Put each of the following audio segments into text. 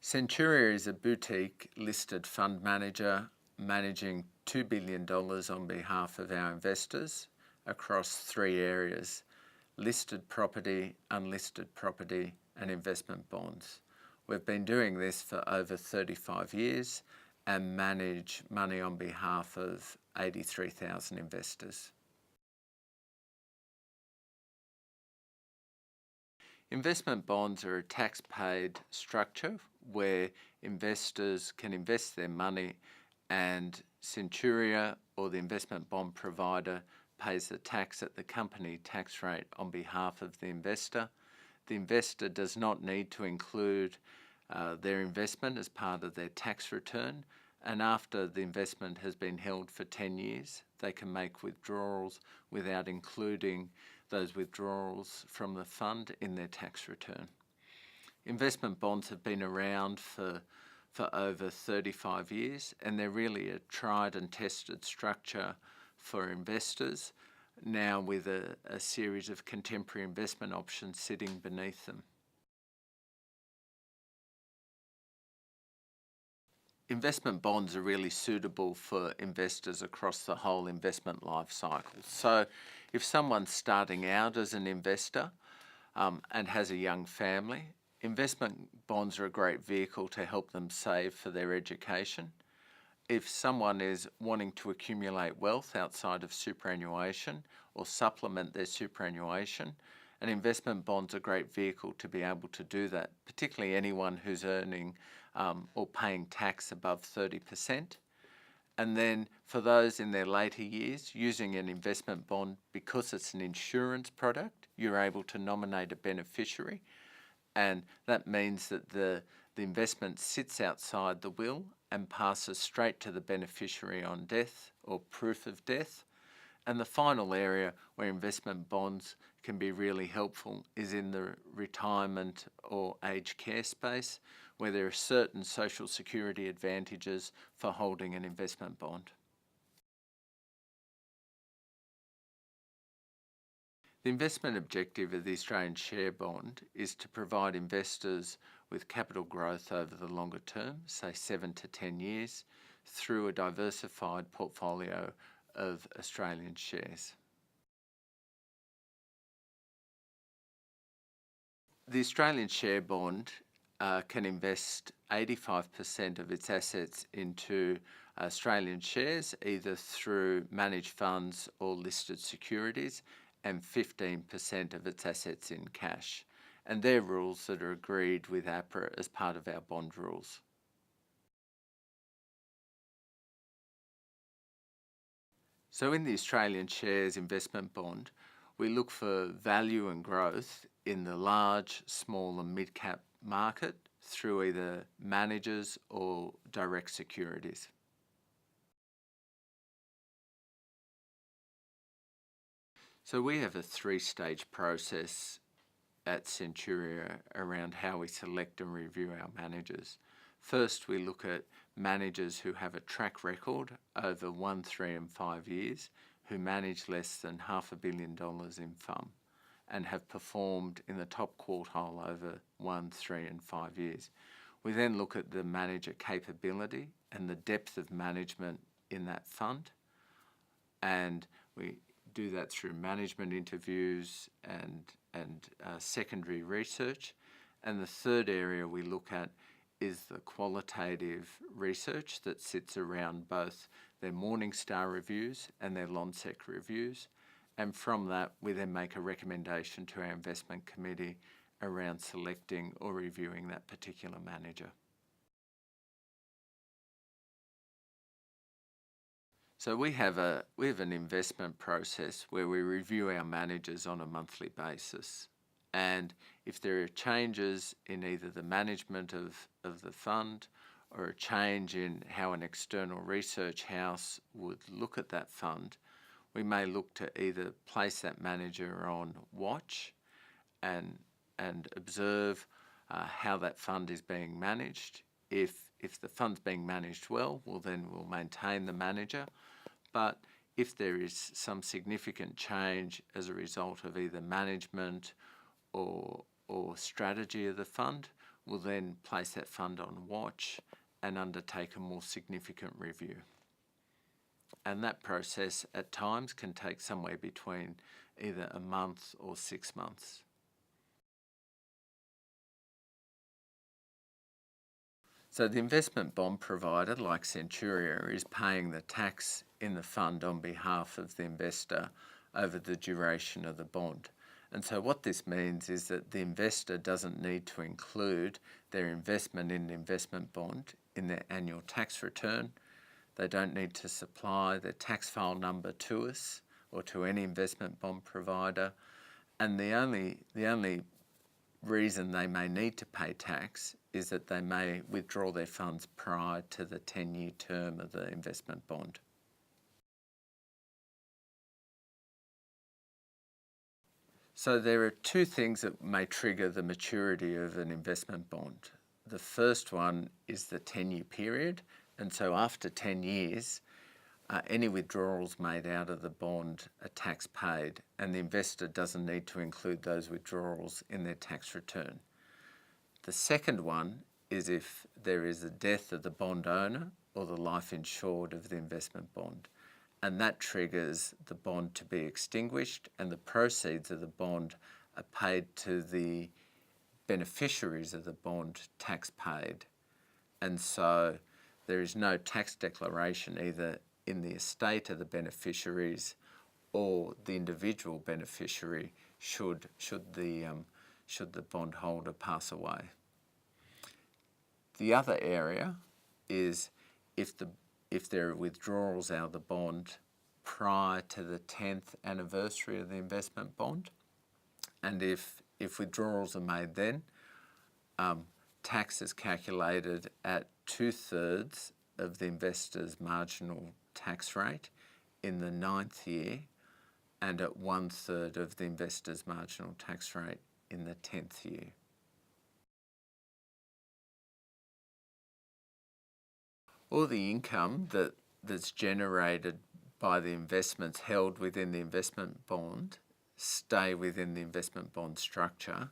Centuria is a boutique listed fund manager managing $2 billion on behalf of our investors across three areas: listed property, unlisted property, and investment bonds. We've been doing this for over 35 years and manage money on behalf of 83,000 investors. Investment bonds are a tax-paid structure where investors can invest their money and Centuria, or the investment bond provider, pays the tax at the company tax rate on behalf of the investor. The investor does not need to include their investment as part of their tax return, and after the investment has been held for 10 years, they can make withdrawals without including those withdrawals from the fund in their tax return. Investment bonds have been around for over 35 years, and they're really a tried and tested structure for investors, now with a series of contemporary investment options sitting beneath them. Investment bonds are really suitable for investors across the whole investment life cycle. So if someone's starting out as an investor and has a young family, investment bonds are a great vehicle to help them save for their education. If someone is wanting to accumulate wealth outside of superannuation or supplement their superannuation, an investment bond's a great vehicle to be able to do that, particularly anyone who's earning or paying tax above 30%. And then for those in their later years, using an investment bond, because it's an insurance product, you're able to nominate a beneficiary, and that means that the investment sits outside the will and passes straight to the beneficiary on death or proof of death. And the final area where investment bonds can be really helpful is in the retirement or aged care space, where there are certain social security advantages for holding an investment bond. The investment objective of the Australian share bond is to provide investors with capital growth over the longer term, say 7 to 10 years, through a diversified portfolio of Australian shares. The Australian share bond can invest 85% of its assets into Australian shares, either through managed funds or listed securities, and 15% of its assets in cash. And they're rules that are agreed with APRA as part of our bond rules. So in the Australian shares investment bond, we look for value and growth in the large, small and mid-cap market through either managers or direct securities. So we have a three-stage process at Centuria around how we select and review our managers. First, we look at managers who have a track record over 1, 3 and 5 years, who manage less than $500 million in FUM and have performed in the top quartile over 1, 3 and 5 years. We then look at the manager capability and the depth of management in that fund, and we do that through management interviews and secondary research. And the third area we look at is the qualitative research that sits around both their Morningstar reviews and their Lonsec reviews. And from that, we then make a recommendation to our investment committee around selecting or reviewing that particular manager. So we have an investment process where we review our managers on a monthly basis. And if there are changes in either the management of the fund or a change in how an external research house would look at that fund, we may look to either place that manager on watch and observe how that fund is being managed. If the fund's being managed well, we'll maintain the manager. But if there is some significant change as a result of either management or strategy of the fund, will then place that fund on watch and undertake a more significant review. And that process at times can take somewhere between either a month or 6 months. So the investment bond provider, like Centuria, is paying the tax in the fund on behalf of the investor over the duration of the bond. And so what this means is that the investor doesn't need to include their investment in the investment bond in their annual tax return. They don't need to supply their tax file number to us or to any investment bond provider. And the only reason they may need to pay tax is that they may withdraw their funds prior to the 10-year term of the investment bond. So there are two things that may trigger the maturity of an investment bond. The first one is the 10-year period, and so after 10 years, any withdrawals made out of the bond are tax paid, and the investor doesn't need to include those withdrawals in their tax return. The second one is if there is a death of the bond owner or the life insured of the investment bond, and that triggers the bond to be extinguished, and the proceeds of the bond are paid to the beneficiaries of the bond, tax paid. And so there is no tax declaration either in the estate of the beneficiaries or the individual beneficiary should the bondholder pass away. The other area is if there are withdrawals out of the bond prior to the 10th anniversary of the investment bond, and if withdrawals are made then, tax is calculated at 2/3 of the investor's marginal tax rate in the 9th year and at 1/3 of the investor's marginal tax rate in the 10th year. All the income that's generated by the investments held within the investment bond stay within the investment bond structure,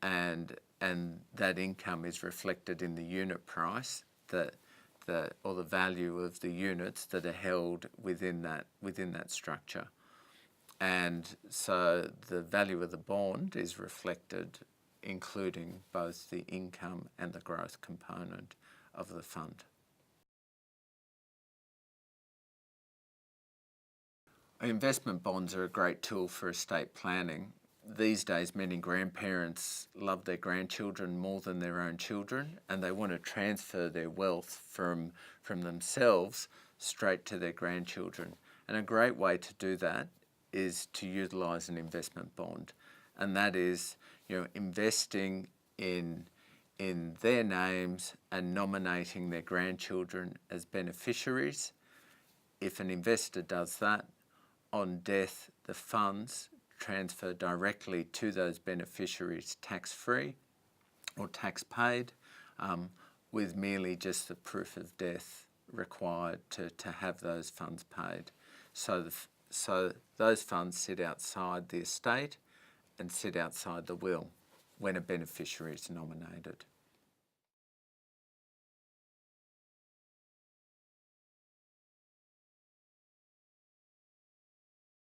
and that income is reflected in the unit price or the value of the units that are held within that structure. And so the value of the bond is reflected, including both the income and the growth component of the fund. Investment bonds are a great tool for estate planning. These days, many grandparents love their grandchildren more than their own children, and they want to transfer their wealth from themselves straight to their grandchildren. And a great way to do that is to utilise an investment bond, and that is, investing in their names and nominating their grandchildren as beneficiaries. If an investor does that, on death, the funds transfer directly to those beneficiaries tax-free or tax paid, with merely just the proof of death required to have those funds paid. So those funds sit outside the estate and sit outside the will when a beneficiary is nominated.